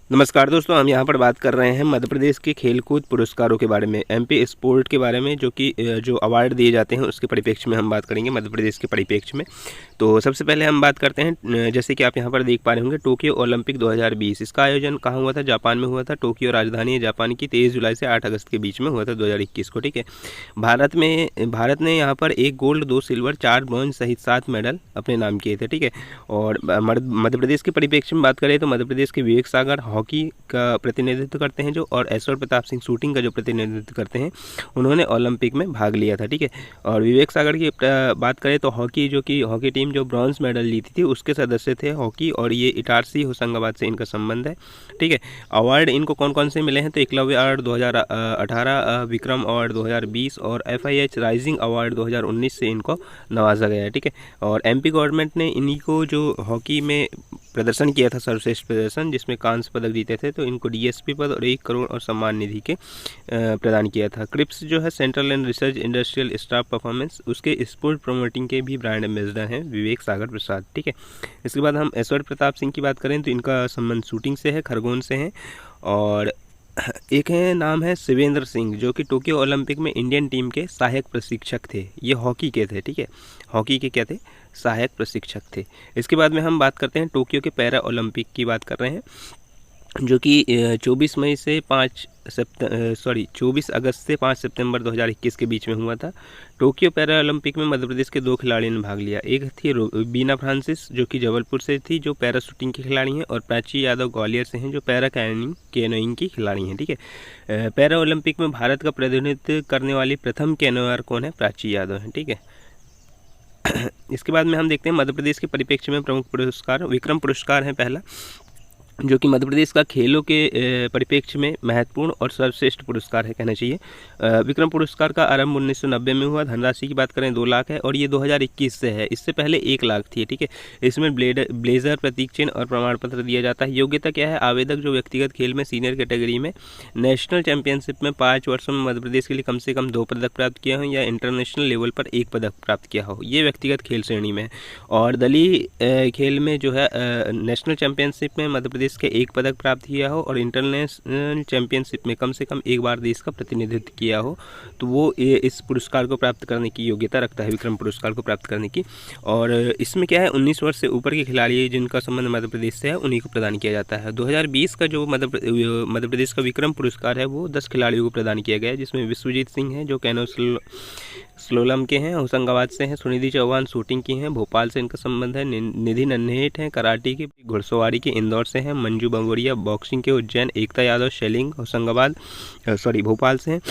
नमस्कार दोस्तों, हम यहाँ पर बात कर रहे हैं मध्य प्रदेश के खेलकूद पुरस्कारों के बारे में, एमपी स्पोर्ट के बारे में, जो कि जो अवार्ड दिए जाते हैं उसके परिप्रेक्ष्य में हम बात करेंगे मध्य प्रदेश के परिप्रेक्ष्य में। तो सबसे पहले हम बात करते हैं, जैसे कि आप यहाँ पर देख पा रहे होंगे, टोक्यो ओलंपिक 2020 इसका आयोजन कहाँ हुआ था? जापान में हुआ था। टोक्यो राजधानी है जापान की। 23 जुलाई से 8 अगस्त के बीच में हुआ था 2021 को। ठीक है। भारत ने यहाँ पर 1 गोल्ड, 2 सिल्वर, 4 ब्रॉन्ज सहित 7 मेडल अपने नाम किए थे। ठीक है। और मध्य प्रदेश के परिप्रेक्ष्य में बात करें तो मध्य प्रदेश के विवेक सागर हॉकी का प्रतिनिधित्व करते हैं जो, और ऐश्वर्य प्रताप सिंह शूटिंग का जो प्रतिनिधित्व करते हैं, उन्होंने ओलंपिक में भाग लिया था। ठीक है। और विवेक सागर की बात करें तो हॉकी, जो कि हॉकी टीम जो ब्रॉन्ज मेडल जीती थी उसके सदस्य थे हॉकी, और ये इटारसी होशंगाबाद से इनका संबंध है। ठीक है। अवार्ड इनको कौन कौन से मिले हैं? तो एकलव्य अवार्ड 2018, विक्रम अवार्ड 2020 और FIH राइजिंग अवार्ड 2019 से इनको नवाजा गया है। ठीक है। और MP गवर्नमेंट ने इन्हीं को जो हॉकी में प्रदर्शन किया था, सर्वश्रेष्ठ प्रदर्शन, जिसमें कांस्य पदक जीते थे, तो इनको DSP पद और 1 करोड़ और सम्मान निधि के प्रदान किया था। क्रिप्स जो है central and research industrial staff performance, उसके स्पोर्ट प्रमोटिंग के भी ब्रांड एम्बेसडर हैं विवेक सागर प्रसाद। ठीक है। इसके बाद हम ऐश्वर्य प्रताप सिंह की बात करें तो इनका संबंध शूटिंग से है, खरगोन से है। और एक है नाम है शिवेंद्र सिंह, जो कि टोक्यो ओलंपिक में इंडियन टीम के सहायक प्रशिक्षक थे। ये हॉकी के थे। ठीक है। हॉकी के क्या थे? सहायक प्रशिक्षक थे। इसके बाद में हम बात करते हैं टोक्यो के पैरा ओलंपिक की बात कर रहे हैं, जो कि 24 अगस्त से 5 सितंबर 2021 के बीच में हुआ था। टोक्यो पैरा ओलंपिक में मध्य प्रदेश के 2 खिलाड़ियों ने भाग लिया। एक थी बीना फ्रांसिस, जो कि जबलपुर से थी, जो पैरा शूटिंग की खिलाड़ी हैं, और प्राची यादव ग्वालियर से हैं, जो पैरा कैनोइंग की खिलाड़ी हैं। ठीक है। पैरा ओलंपिक में भारत का प्रतिनिधित्व करने वाली प्रथम कैनोअर कौन है? प्राची यादव हैं। ठीक है। इसके बाद में हम देखते हैं मध्य प्रदेश के परिप्रेक्ष्य में प्रमुख पुरस्कार। विक्रम पुरस्कार है पहला, जो कि मध्य प्रदेश का खेलों के परिप्रेक्ष्य में महत्वपूर्ण और सर्वश्रेष्ठ पुरस्कार है, कहना चाहिए। विक्रम पुरस्कार का आरंभ 1990 में हुआ। धनराशि की बात करें 2 लाख है, और ये 2021 से है। इससे पहले 1 लाख थी। ठीक है। इसमें ब्लेजर, प्रतीक चिन्ह और प्रमाण पत्र दिया जाता है। योग्यता क्या है? आवेदक जो व्यक्तिगत खेल में सीनियर कैटेगरी में नेशनल चैंपियनशिप में 5 वर्षों में मध्य प्रदेश के लिए कम से कम 2 पदक प्राप्त किया हो, या इंटरनेशनल लेवल पर 1 पदक प्राप्त किया हो, ये व्यक्तिगत खेल श्रेणी में है। और दलीय खेल में जो है नेशनल चैंपियनशिप में मध्य प्रदेश के 1 पदक प्राप्त किया हो, और इंटरनेशनल चैंपियनशिप में कम से कम 1 बार देश का प्रतिनिधित्व किया हो, तो वो इस पुरस्कार को प्राप्त करने की योग्यता रखता है, विक्रम पुरस्कार को प्राप्त करने की। और इसमें क्या है, 19 वर्ष से ऊपर के खिलाड़ी जिनका संबंध मध्य प्रदेश से है, उन्हीं को प्रदान किया जाता है। 2020 का जो मध्य प्रदेश का विक्रम पुरस्कार है, वो 10 खिलाड़ियों को प्रदान किया गया है, जिसमें विश्वजीत सिंह हैं, जो कैनो स्लोलम के हैं, होशंगाबाद से हैं। सुनिधि चौहान शूटिंग की हैं, भोपाल से इनका संबंध है। निधि नन्हेट हैं, कराटे की, घुड़सवारी के, इंदौर से हैं। मंजू बंगोरिया बॉक्सिंग के, उज्जैन। एकता यादव शेलिंग, भोपाल से हैं।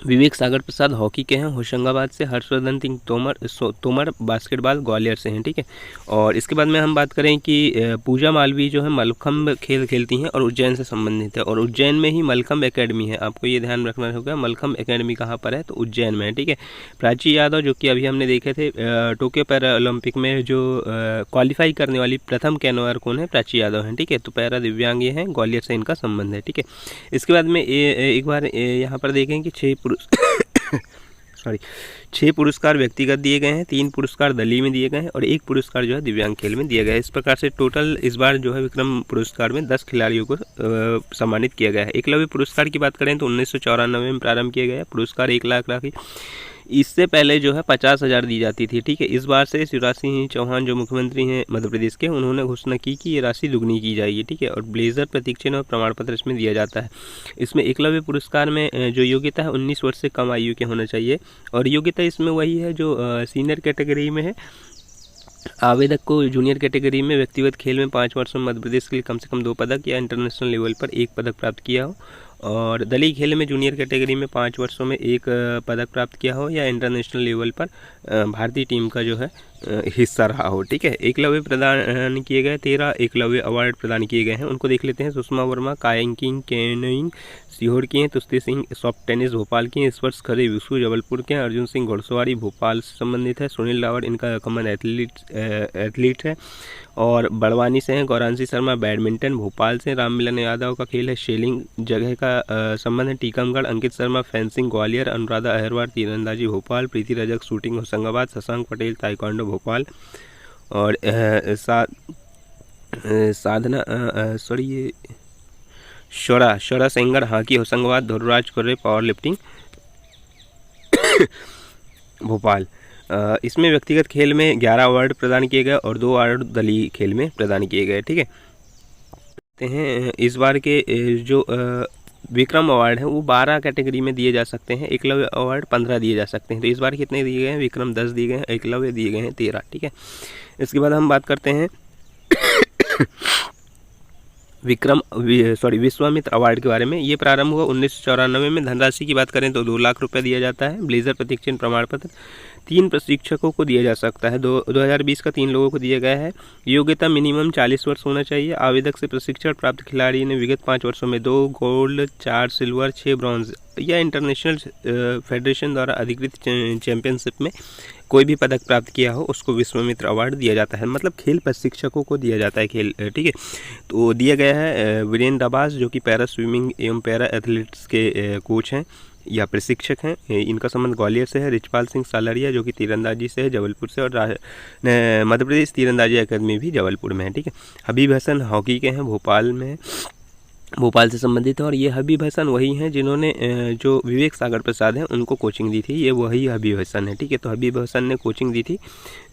विवेक सागर प्रसाद हॉकी के हैं, होशंगाबाद से। हर्षवर्धन सिंह तोमर बास्केटबॉल, ग्वालियर से हैं। ठीक है। और इसके बाद में हम बात करें कि पूजा मालवी जो है मलखम्ब खेल खेलती हैं और उज्जैन से संबंधित है, और उज्जैन में ही मलखम्ब एकेडमी है। आपको ये ध्यान रखना होगा, मलखम्ब एकेडमी कहाँ पर है? तो उज्जैन में है। ठीक है। प्राची यादव, जो कि अभी हमने देखे थे टोक्यो पैरा ओलंपिक में जो क्वालिफाई करने वाली प्रथम कैनोअर कौन है? प्राची यादव हैं। ठीक है। तो पैरा दिव्यांग ये हैं, ग्वालियर से इनका संबंध है। ठीक है। इसके बाद में एक बार यहाँ पर देखें कि 6 पुरस्कार व्यक्तिगत दिए गए हैं, 3 पुरस्कार दलीय में दिए गए हैं, और 1 पुरस्कार जो है दिव्यांग खेल में दिया गया है। इस प्रकार से टोटल इस बार जो है विक्रम पुरस्कार में 10 खिलाड़ियों को सम्मानित किया गया है। एकलव्य पुरस्कार की बात करें तो 1994 में प्रारंभ किया गया। पुरस्कार 1 लाख राशि, इससे पहले जो है 50,000 दी जाती थी। ठीक है। इस बार से शिवराज सिंह चौहान जो मुख्यमंत्री हैं मध्य प्रदेश के, उन्होंने घोषणा की कि ये राशि दुगनी की जाएगी। ठीक है। और ब्लेजर, प्रतीक चिन्ह और प्रमाण पत्र इसमें दिया जाता है। इसमें एकलव्य पुरस्कार में जो योग्यता है 19 वर्ष से कम आयु के होना चाहिए, और योग्यता इसमें वही है जो सीनियर कैटेगरी में है। आवेदक को जूनियर कैटेगरी में व्यक्तिगत खेल में 5 वर्षों में मध्य प्रदेश के लिए कम से कम 2 पदक या इंटरनेशनल लेवल पर 1 पदक प्राप्त किया हो, और दलीय खेल में जूनियर कैटेगरी में 5 वर्षों में 1 पदक प्राप्त किया हो, या इंटरनेशनल लेवल पर भारतीय टीम का जो है हिस्सा रहा हो। ठीक है। एकलव्य प्रदान किए गए 13 एकलव्य अवार्ड प्रदान किए गए हैं, उनको देख लेते हैं। सुषमा वर्मा कायांकिंग कैनोइंग सीहोर की हैं। तुस्ती सिंह सॉफ्ट टेनिस भोपाल की हैं। स्पर्श खरे विशु जबलपुर के हैं। अर्जुन सिंह घुड़सवारी भोपाल से संबंधित है। सुनील लावड़ इनका कॉमन एथलीट है, और बड़वानी से हैं। गौरांशी शर्मा बैडमिंटन भोपाल से। राममिलन यादव का खेल है शेलिंग, जगह का संबंध है टीकमगढ़। अंकित शर्मा फेंसिंग ग्वालियर। अनुराधा अहरवार तीरंदाजी भोपाल। प्रीति रजक शूटिंग होशंगाबाद। शशांक पटेल ताइक्वांडो भोपाल। और Sadhana Shora Sengar hockey Hoshangabad, Dhruvraj Kurre power lifting Bhopal. इसमें व्यक्तिगत खेल में 11 अवार्ड प्रदान किए गए और 2 अवार्ड दलीय खेल में प्रदान किए गए। ठीक है, इस बार के जो विक्रम अवार्ड है वो 12 कैटेगरी में दिए जा सकते हैं, एकलव्य अवार्ड 15 दिए जा सकते हैं। तो इस बार कितने दिए गए हैं? विक्रम 10 दिए गए हैं, एकलव्य दिए गए हैं 13। ठीक है, इसके बाद हम बात करते हैं विश्वामित्र अवार्ड के बारे में। ये प्रारंभ हुआ 1994 में। धनराशि की बात करें तो 2 लाख रुपए दिया जाता है। ब्लेजर प्रशिक्षण प्रमाण पत्र 3 प्रशिक्षकों को दिया जा सकता है। 2020 का 3 लोगों को दिया गया है। योग्यता मिनिमम 40 वर्ष होना चाहिए। आवेदक से प्रशिक्षण प्राप्त खिलाड़ी ने विगत 5 वर्षों में 2 गोल्ड, 4 सिल्वर, 6 ब्रॉन्ज या इंटरनेशनल फेडरेशन द्वारा अधिकृत चैंपियनशिप में कोई भी पदक प्राप्त किया हो उसको विश्वामित्र अवार्ड दिया जाता है। मतलब खेल प्रशिक्षकों को दिया जाता है खेल। ठीक है, तो दिया गया है वीरेंद्र अब्बास जो कि पैरा स्विमिंग एवं पैरा एथलेटिक्स के कोच हैं या प्रशिक्षक हैं। इनका संबंध ग्वालियर से है। रिचपाल सिंह सालरिया जो कि तीरंदाजी से है, जबलपुर से, और मध्य प्रदेश तीरंदाजी अकादमी भी जबलपुर में है। ठीक है, हबीब हसन हॉकी के हैं, भोपाल में, भोपाल से संबंधित है। और ये हबीब हसन वही हैं जिन्होंने जो विवेक सागर प्रसाद हैं उनको कोचिंग दी थी। ये वही हबीब हसन है। ठीक है, तो हबीब हसन ने कोचिंग दी थी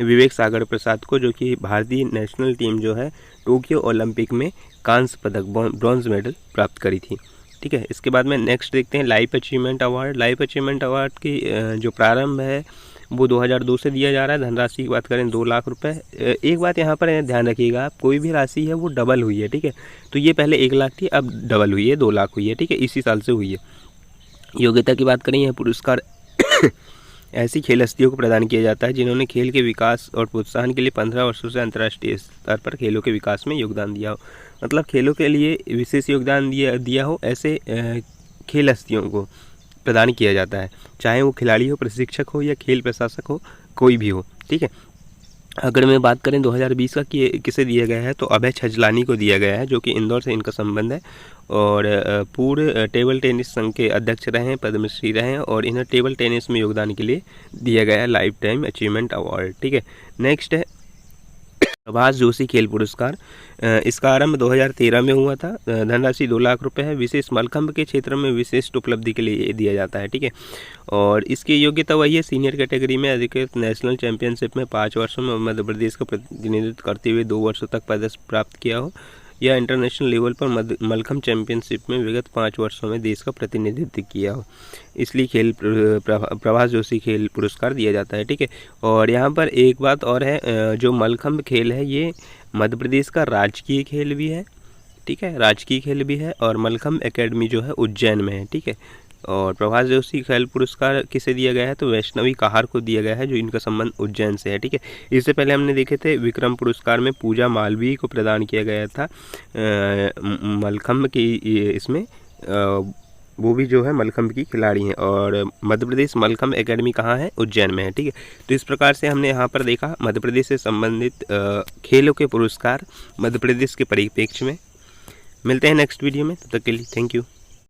विवेक सागर प्रसाद को, जो कि भारतीय नेशनल टीम जो है टोक्यो ओलंपिक में कांस्य पदक ब्रॉन्ज मेडल प्राप्त करी थी। ठीक है, इसके बाद में नेक्स्ट देखते हैं life achievement award. Life achievement award की जो प्रारंभ है वो 2002 से दिया जा रहा है। धनराशि की बात करें 2 लाख रुपए। एक बात यहाँ पर ध्यान रखिएगा, आप कोई भी राशि है वो डबल हुई है। ठीक है, तो ये पहले 1 लाख थी, अब डबल हुई है, 2 लाख हुई है। ठीक है, इसी साल से हुई है। योग्यता की बात करें, यह पुरस्कार ऐसी खेल हस्तियों को प्रदान किया जाता है जिन्होंने खेल के विकास और प्रोत्साहन के लिए 15 वर्षों से अंतर्राष्ट्रीय स्तर पर खेलों के विकास में योगदान दिया हो। मतलब खेलों के लिए विशेष योगदान दिया हो, ऐसे खेल हस्तियों को प्रदान किया जाता है, चाहे वो खिलाड़ी हो, प्रशिक्षक हो या खेल प्रशासक हो, कोई भी हो। ठीक है, अगर मैं बात करें 2020 का किसे दिया गया है तो अभय छजलानी को दिया गया है, जो कि इंदौर से इनका संबंध है और पूर्व टेबल टेनिस संघ के अध्यक्ष रहे हैं, पद्मश्री रहे हैं और इन्हें टेबल टेनिस में योगदान के लिए दिया गया है लाइफ टाइम अचीवमेंट अवार्ड। ठीक है, नेक्स्ट है प्रभाष जोशी खेल पुरस्कार। इसका आरंभ 2013 में हुआ था। धनराशि 2 लाख रुपए है। विशेष मलखंभ के क्षेत्र में विशिष्ट उपलब्धि के लिए दिया जाता है। ठीक है, और इसकी योग्यता वही है, सीनियर कैटेगरी में अधिकृत नेशनल चैंपियनशिप में 5 वर्षों में मध्य प्रदेश का प्रतिनिधित्व करते हुए 2 वर्षों तक पदक प्राप्त किया हो, या इंटरनेशनल लेवल पर मलखंभ चैंपियनशिप में विगत 5 वर्षों में देश का प्रतिनिधित्व किया हो, इसलिए खेल प्रभाष जोशी खेल पुरस्कार दिया जाता है। ठीक है, और यहाँ पर एक बात और है, जो मलखंभ खेल है ये मध्य प्रदेश का राजकीय खेल भी है। ठीक है, राजकीय खेल भी है और मलखंभ एकेडमी जो है उज्जैन में है। ठीक है, और प्रभाष जोशी खेल पुरस्कार किसे दिया गया है तो वैष्णवी कहार को दिया गया है, जो इनका संबंध उज्जैन से है। ठीक है, इससे पहले हमने देखे थे विक्रम पुरस्कार में पूजा मालवीय को प्रदान किया गया था मलखंभ की, इसमें वो भी जो है मलखंभ की खिलाड़ी हैं, और मध्य प्रदेश मलखंभ एकेडमी कहाँ है? उज्जैन में है। ठीक है, तो इस प्रकार से हमने यहाँ पर देखा मध्य प्रदेश से संबंधित खेलों के पुरस्कार मध्य प्रदेश के परिप्रेक्ष्य में। मिलते हैं नेक्स्ट वीडियो में, तब तक के लिए थैंक यू।